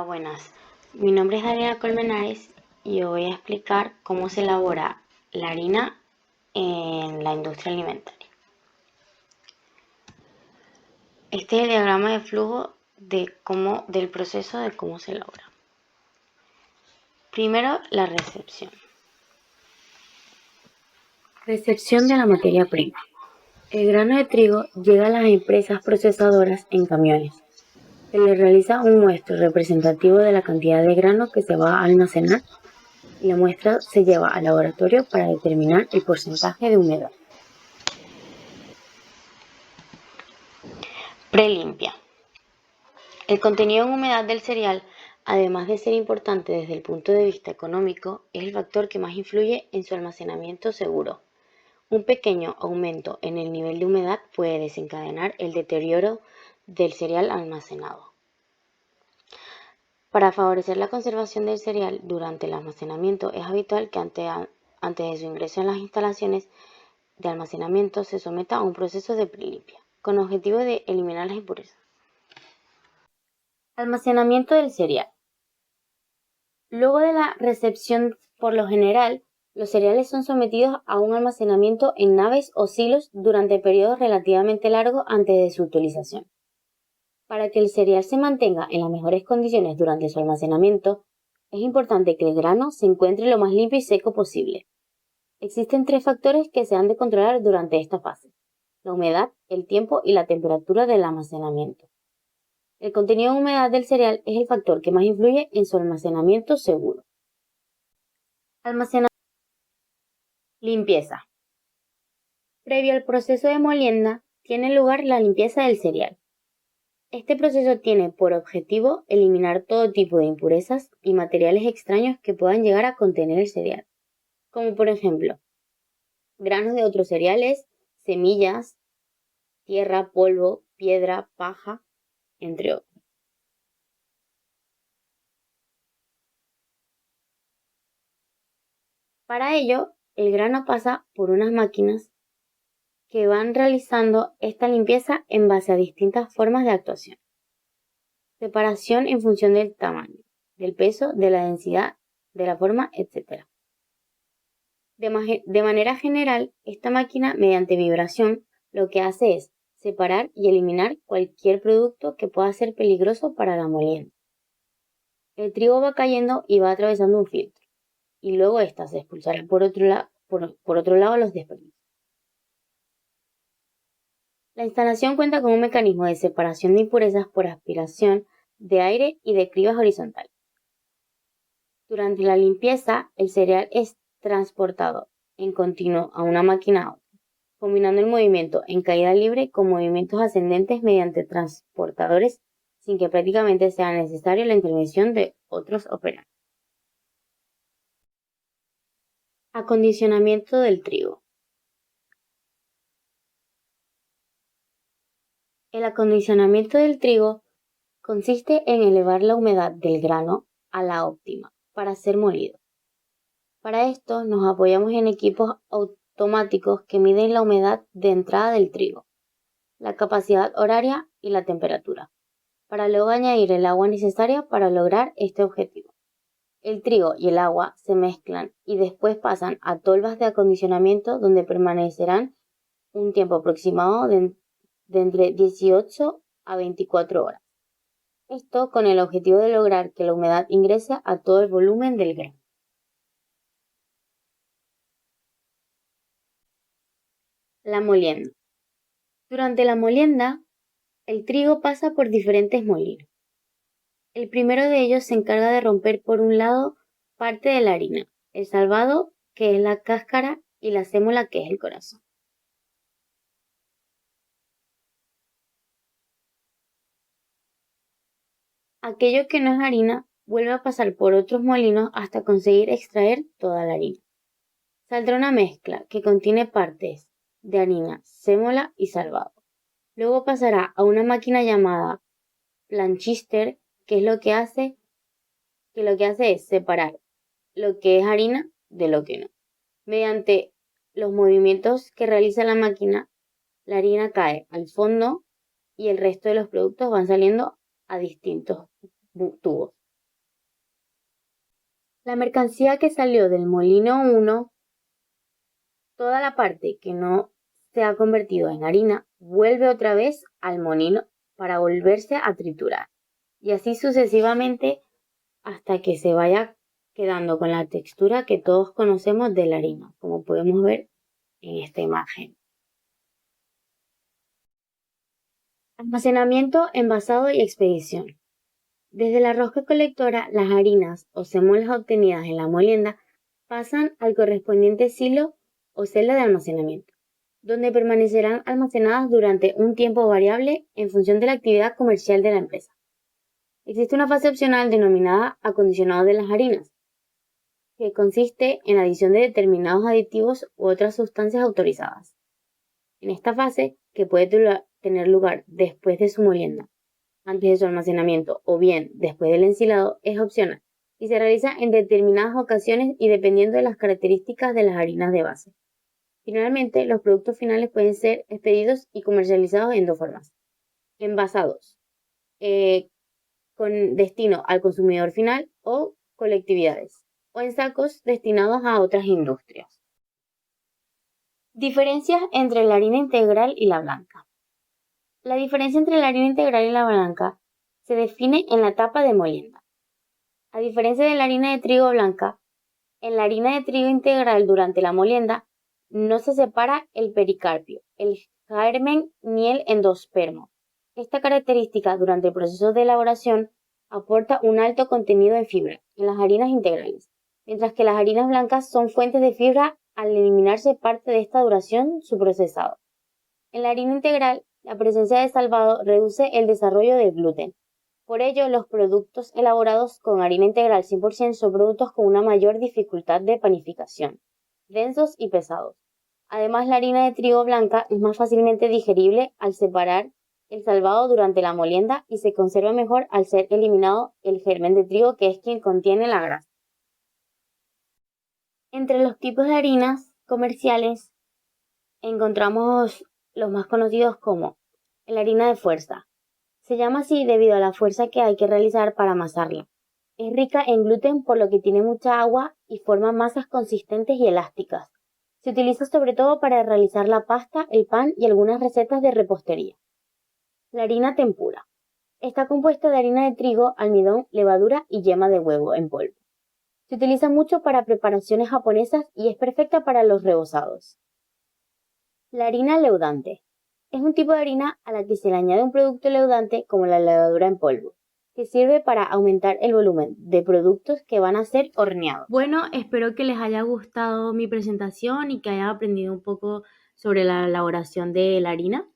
Hola, buenas. Mi nombre es Daniela Colmenares y voy a explicar cómo se elabora la harina en la industria alimentaria. Este es el diagrama de flujo del proceso de cómo se elabora. Primero, la recepción. Recepción de la materia prima. El grano de trigo llega a las empresas procesadoras en camiones. Se le realiza un muestreo representativo de la cantidad de grano que se va a almacenar y la muestra se lleva al laboratorio para determinar el porcentaje de humedad. Prelimpia. El contenido en humedad del cereal, además de ser importante desde el punto de vista económico, es el factor que más influye en su almacenamiento seguro. Un pequeño aumento en el nivel de humedad puede desencadenar el deterioro del cereal almacenado. Para favorecer la conservación del cereal durante el almacenamiento, es habitual que antes de su ingreso en las instalaciones de almacenamiento se someta a un proceso de prelimpia, con objetivo de eliminar las impurezas. Almacenamiento del cereal. Luego de la recepción, por lo general, los cereales son sometidos a un almacenamiento en naves o silos durante periodos relativamente largos antes de su utilización. Para que el cereal se mantenga en las mejores condiciones durante su almacenamiento, es importante que el grano se encuentre lo más limpio y seco posible. Existen 3 factores que se han de controlar durante esta fase: la humedad, el tiempo y la temperatura del almacenamiento. El contenido de humedad del cereal es el factor que más influye en su almacenamiento seguro. Almacenamiento. Limpieza. Previo al proceso de molienda, tiene lugar la limpieza del cereal. Este proceso tiene por objetivo eliminar todo tipo de impurezas y materiales extraños que puedan llegar a contener el cereal, como por ejemplo, granos de otros cereales, semillas, tierra, polvo, piedra, paja, entre otros. Para ello, el grano pasa por unas máquinas que van realizando esta limpieza en base a distintas formas de actuación. Separación en función del tamaño, del peso, de la densidad, de la forma, etc. De manera general, esta máquina, mediante vibración, lo que hace es separar y eliminar cualquier producto que pueda ser peligroso para la molienda. El trigo va cayendo y va atravesando un filtro, y luego ésta se expulsará por otro lado los desperdicios. La instalación cuenta con un mecanismo de separación de impurezas por aspiración de aire y de cribas horizontales. Durante la limpieza, el cereal es transportado en continuo a una máquina a otra, combinando el movimiento en caída libre con movimientos ascendentes mediante transportadores sin que prácticamente sea necesaria la intervención de otros operantes. Acondicionamiento del trigo. El acondicionamiento del trigo consiste en elevar la humedad del grano a la óptima para ser molido. Para esto nos apoyamos en equipos automáticos que miden la humedad de entrada del trigo, la capacidad horaria y la temperatura, para luego añadir el agua necesaria para lograr este objetivo. El trigo y el agua se mezclan y después pasan a tolvas de acondicionamiento donde permanecerán un tiempo aproximado de entre 18 a 24 horas. Esto con el objetivo de lograr que la humedad ingrese a todo el volumen del grano. La molienda. Durante la molienda, el trigo pasa por diferentes molinos. El primero de ellos se encarga de romper por un lado parte de la harina, el salvado, que es la cáscara, y la sémola, que es el corazón. Aquello que no es harina vuelve a pasar por otros molinos hasta conseguir extraer toda la harina. Saldrá una mezcla que contiene partes de harina, sémola y salvado. Luego pasará a una máquina llamada planchister, que lo que hace es separar lo que es harina de lo que no. Mediante los movimientos que realiza la máquina, la harina cae al fondo y el resto de los productos van saliendo a distintos tubos. La mercancía que salió del molino 1, toda la parte que no se ha convertido en harina, vuelve otra vez al molino para volverse a triturar. Y así sucesivamente hasta que se vaya quedando con la textura que todos conocemos de la harina, como podemos ver en esta imagen. Almacenamiento, envasado y expedición. Desde la rosca colectora, las harinas o semolas obtenidas en la molienda pasan al correspondiente silo o celda de almacenamiento, donde permanecerán almacenadas durante un tiempo variable en función de la actividad comercial de la empresa. Existe una fase opcional denominada acondicionado de las harinas, que consiste en la adición de determinados aditivos u otras sustancias autorizadas. En esta fase, que puede tener lugar después de su molienda, antes de su almacenamiento o bien después del ensilado, es opcional y se realiza en determinadas ocasiones y dependiendo de las características de las harinas de base. Finalmente, los productos finales pueden ser expedidos y comercializados en dos formas: envasados, con destino al consumidor final o colectividades, o en sacos destinados a otras industrias. Diferencias entre la harina integral y la blanca. La diferencia entre la harina integral y la blanca se define en la etapa de molienda. A diferencia de la harina de trigo blanca, en la harina de trigo integral durante la molienda no se separa el pericarpio, el germen ni el endospermo. Esta característica durante el proceso de elaboración aporta un alto contenido en fibra en las harinas integrales, mientras que las harinas blancas son fuentes de fibra al eliminarse parte de esta duración su procesado. En la harina integral, la presencia de salvado reduce el desarrollo del gluten. Por ello, los productos elaborados con harina integral 100% son productos con una mayor dificultad de panificación, densos y pesados. Además, la harina de trigo blanca es más fácilmente digerible al separar el salvado durante la molienda y se conserva mejor al ser eliminado el germen de trigo, que es quien contiene la grasa. Entre los tipos de harinas comerciales encontramos los más conocidos como la harina de fuerza. Se llama así debido a la fuerza que hay que realizar para amasarla. Es rica en gluten por lo que tiene mucha agua y forma masas consistentes y elásticas. Se utiliza sobre todo para realizar la pasta, el pan y algunas recetas de repostería. La harina tempura. Está compuesta de harina de trigo, almidón, levadura y yema de huevo en polvo. Se utiliza mucho para preparaciones japonesas y es perfecta para los rebozados. La harina leudante. Es un tipo de harina a la que se le añade un producto leudante como la levadura en polvo, que sirve para aumentar el volumen de productos que van a ser horneados. Bueno, espero que les haya gustado mi presentación y que hayan aprendido un poco sobre la elaboración de la harina.